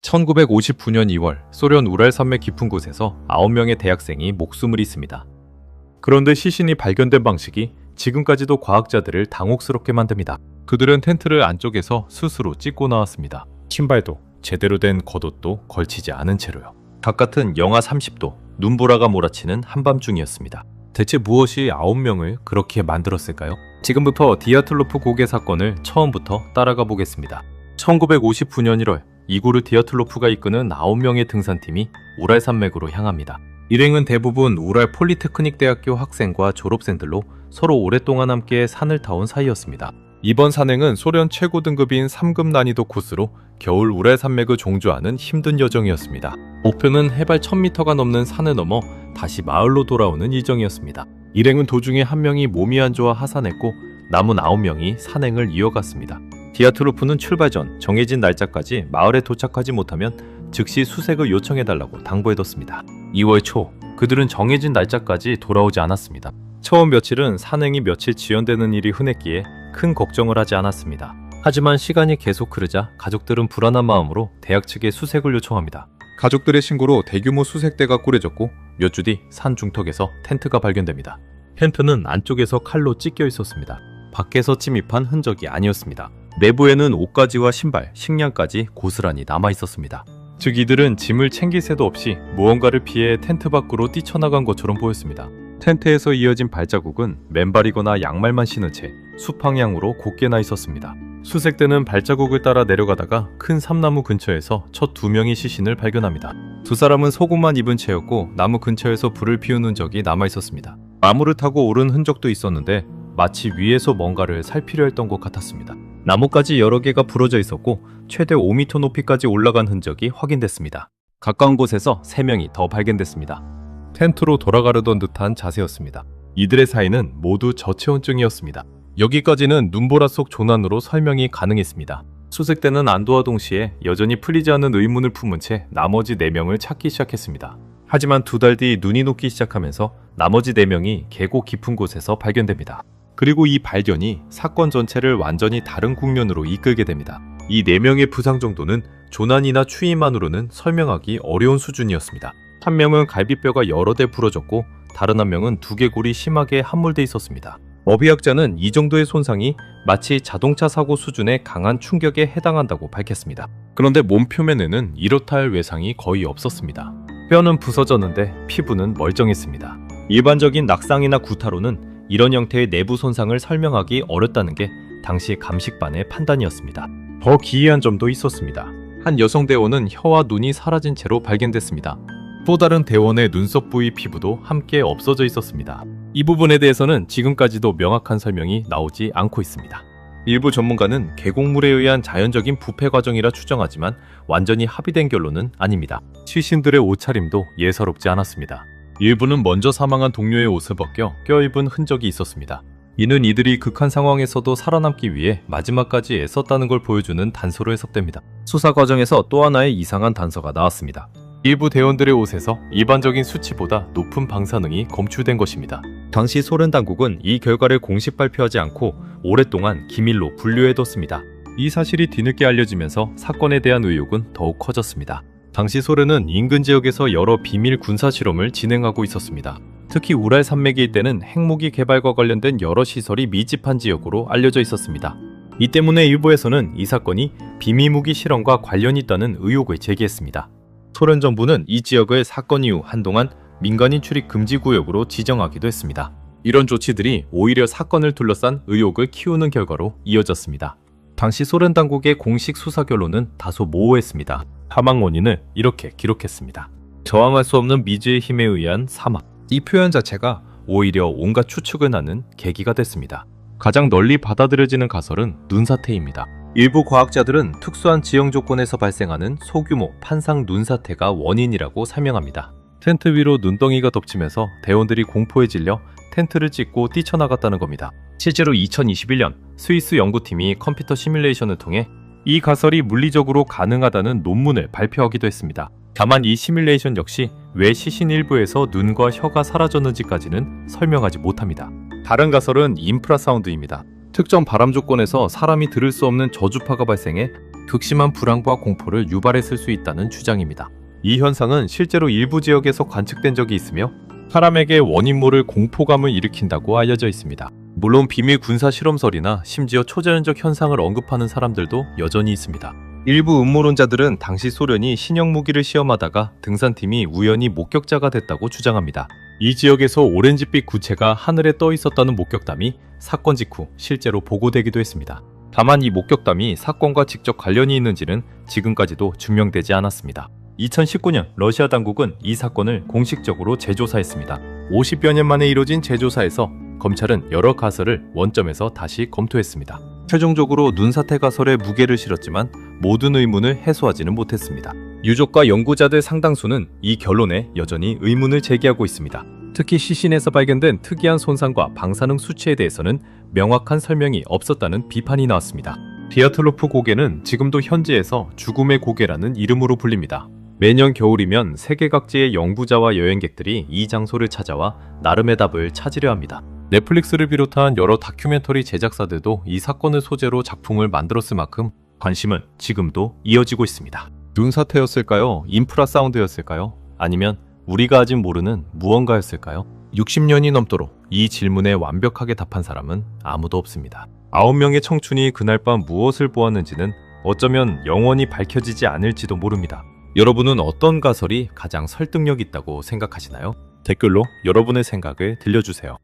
1959년 2월 소련 우랄 산맥 깊은 곳에서 9명의 대학생이 목숨을 잃습니다. 그런데 시신이 발견된 방식이 지금까지도 과학자들을 당혹스럽게 만듭니다. 그들은 텐트를 안쪽에서 스스로 찢고 나왔습니다. 신발도 제대로 된 겉옷도 걸치지 않은 채로요. 바깥은 영하 30도, 눈보라가 몰아치는 한밤중이었습니다. 대체 무엇이 9명을 그렇게 만들었을까요? 지금부터 디아틀로프 고개 사건을 처음부터 따라가 보겠습니다. 1959년 1월 이고르 디아틀로프가 이끄는 9명의 등산팀이 우랄 산맥으로 향합니다. 일행은 대부분 우랄 폴리테크닉 대학교 학생과 졸업생들로 서로 오랫동안 함께 산을 타온 사이였습니다. 이번 산행은 소련 최고 등급인 3급 난이도 코스로 겨울 우랄 산맥을 종주하는 힘든 여정이었습니다. 목표는 해발 1000m가 넘는 산을 넘어 다시 마을로 돌아오는 일정이었습니다. 일행은 도중에 한 명이 몸이 안 좋아 하산했고 남은 9명이 산행을 이어갔습니다. 디아틀로프는 출발 전 정해진 날짜까지 마을에 도착하지 못하면 즉시 수색을 요청해달라고 당부해뒀습니다. 2월 초 그들은 정해진 날짜까지 돌아오지 않았습니다. 처음 며칠은 산행이 며칠 지연되는 일이 흔했기에 큰 걱정을 하지 않았습니다. 하지만 시간이 계속 흐르자 가족들은 불안한 마음으로 대학 측에 수색을 요청합니다. 가족들의 신고로 대규모 수색대가 꾸려졌고 몇 주 뒤 산 중턱에서 텐트가 발견됩니다. 텐트는 안쪽에서 칼로 찢겨 있었습니다. 밖에서 침입한 흔적이 아니었습니다. 내부에는 옷가지와 신발, 식량까지 고스란히 남아 있었습니다. 즉 이들은 짐을 챙길 새도 없이 무언가를 피해 텐트 밖으로 뛰쳐나간 것처럼 보였습니다. 텐트에서 이어진 발자국은 맨발이거나 양말만 신은 채 수방향으로 곧게 나 있었습니다. 수색대는 발자국을 따라 내려가다가 큰 삼나무 근처에서 첫 2명의 시신을 발견합니다. 두 사람은 속옷만 입은 채였고 나무 근처에서 불을 피운 흔적이 남아 있었습니다. 나무를 타고 오른 흔적도 있었는데 마치 위에서 뭔가를 살피려 했던 것 같았습니다. 나뭇가지 여러 개가 부러져 있었고 최대 5m 높이까지 올라간 흔적이 확인됐습니다. 가까운 곳에서 3명이 더 발견됐습니다. 텐트로 돌아가려던 듯한 자세였습니다. 이들의 사이는 모두 저체온증이었습니다. 여기까지는 눈보라 속 조난으로 설명이 가능했습니다. 수색대는 안도와 동시에 여전히 풀리지 않은 의문을 품은 채 나머지 4명을 찾기 시작했습니다. 하지만 2달 뒤 눈이 녹기 시작하면서 나머지 4명이 계곡 깊은 곳에서 발견됩니다. 그리고 이 발견이 사건 전체를 완전히 다른 국면으로 이끌게 됩니다. 이 4명의 부상 정도는 조난이나 추위만으로는 설명하기 어려운 수준이었습니다. 한 명은 갈비뼈가 여러 대 부러졌고 다른 한 명은 두개골이 심하게 함몰돼 있었습니다. 어비학자는 이 정도의 손상이 마치 자동차 사고 수준의 강한 충격에 해당한다고 밝혔습니다. 그런데 몸 표면에는 이렇다 할 외상이 거의 없었습니다. 뼈는 부서졌는데 피부는 멀쩡했습니다. 일반적인 낙상이나 구타로는 이런 형태의 내부 손상을 설명하기 어렵다는 게 당시 감식반의 판단이었습니다. 더 기이한 점도 있었습니다. 한 여성 대원은 혀와 눈이 사라진 채로 발견됐습니다. 또 다른 대원의 눈썹 부위 피부도 함께 없어져 있었습니다. 이 부분에 대해서는 지금까지도 명확한 설명이 나오지 않고 있습니다. 일부 전문가는 계곡물에 의한 자연적인 부패 과정이라 추정하지만 완전히 합의된 결론은 아닙니다. 시신들의 옷차림도 예사롭지 않았습니다. 일부는 먼저 사망한 동료의 옷을 벗겨 껴입은 흔적이 있었습니다. 이는 이들이 극한 상황에서도 살아남기 위해 마지막까지 애썼다는 걸 보여주는 단서로 해석됩니다. 수사 과정에서 또 하나의 이상한 단서가 나왔습니다. 일부 대원들의 옷에서 일반적인 수치보다 높은 방사능이 검출된 것입니다. 당시 소련 당국은 이 결과를 공식 발표하지 않고 오랫동안 기밀로 분류해뒀습니다. 이 사실이 뒤늦게 알려지면서 사건에 대한 의혹은 더욱 커졌습니다. 당시 소련은 인근 지역에서 여러 비밀 군사 실험을 진행하고 있었습니다. 특히 우랄 산맥의 일대는 핵무기 개발과 관련된 여러 시설이 밀집한 지역으로 알려져 있었습니다. 이 때문에 일부에서는 이 사건이 비밀무기 실험과 관련이 있다는 의혹을 제기했습니다. 소련 정부는 이 지역을 사건 이후 한동안 민간인 출입 금지 구역으로 지정하기도 했습니다. 이런 조치들이 오히려 사건을 둘러싼 의혹을 키우는 결과로 이어졌습니다. 당시 소련 당국의 공식 수사 결론은 다소 모호했습니다. 사망 원인을 이렇게 기록했습니다. 저항할 수 없는 미지의 힘에 의한 사망. 이 표현 자체가 오히려 온갖 추측을 낳는 계기가 됐습니다. 가장 널리 받아들여지는 가설은 눈사태입니다. 일부 과학자들은 특수한 지형 조건에서 발생하는 소규모 판상 눈사태가 원인이라고 설명합니다. 텐트 위로 눈덩이가 덮치면서 대원들이 공포에 질려 텐트를 찢고 뛰쳐나갔다는 겁니다. 실제로 2021년 스위스 연구팀이 컴퓨터 시뮬레이션을 통해 이 가설이 물리적으로 가능하다는 논문을 발표하기도 했습니다. 다만 이 시뮬레이션 역시 왜 시신 일부에서 눈과 혀가 사라졌는지까지는 설명하지 못합니다. 다른 가설은 인프라사운드입니다. 특정 바람 조건에서 사람이 들을 수 없는 저주파가 발생해 극심한 불안과 공포를 유발했을 수 있다는 주장입니다. 이 현상은 실제로 일부 지역에서 관측된 적이 있으며 사람에게 원인 모를 공포감을 일으킨다고 알려져 있습니다. 물론 비밀 군사 실험설이나 심지어 초자연적 현상을 언급하는 사람들도 여전히 있습니다. 일부 음모론자들은 당시 소련이 신형 무기를 시험하다가 등산팀이 우연히 목격자가 됐다고 주장합니다. 이 지역에서 오렌지빛 구체가 하늘에 떠 있었다는 목격담이 사건 직후 실제로 보고되기도 했습니다. 다만 이 목격담이 사건과 직접 관련이 있는지는 지금까지도 증명되지 않았습니다. 2019년 러시아 당국은 이 사건을 공식적으로 재조사했습니다. 50여 년 만에 이뤄진 재조사에서 검찰은 여러 가설을 원점에서 다시 검토했습니다. 최종적으로 눈사태 가설에 무게를 실었지만 모든 의문을 해소하지는 못했습니다. 유족과 연구자들 상당수는 이 결론에 여전히 의문을 제기하고 있습니다. 특히 시신에서 발견된 특이한 손상과 방사능 수치에 대해서는 명확한 설명이 없었다는 비판이 나왔습니다. 디아틀로프 고개는 지금도 현지에서 죽음의 고개라는 이름으로 불립니다. 매년 겨울이면 세계 각지의 연구자와 여행객들이 이 장소를 찾아와 나름의 답을 찾으려 합니다. 넷플릭스를 비롯한 여러 다큐멘터리 제작사들도 이 사건을 소재로 작품을 만들었을 만큼 관심은 지금도 이어지고 있습니다. 눈사태였을까요? 인프라 사운드였을까요? 아니면 우리가 아직 모르는 무언가였을까요? 60년이 넘도록 이 질문에 완벽하게 답한 사람은 아무도 없습니다. 9명의 청춘이 그날 밤 무엇을 보았는지는 어쩌면 영원히 밝혀지지 않을지도 모릅니다. 여러분은 어떤 가설이 가장 설득력 있다고 생각하시나요? 댓글로 여러분의 생각을 들려주세요.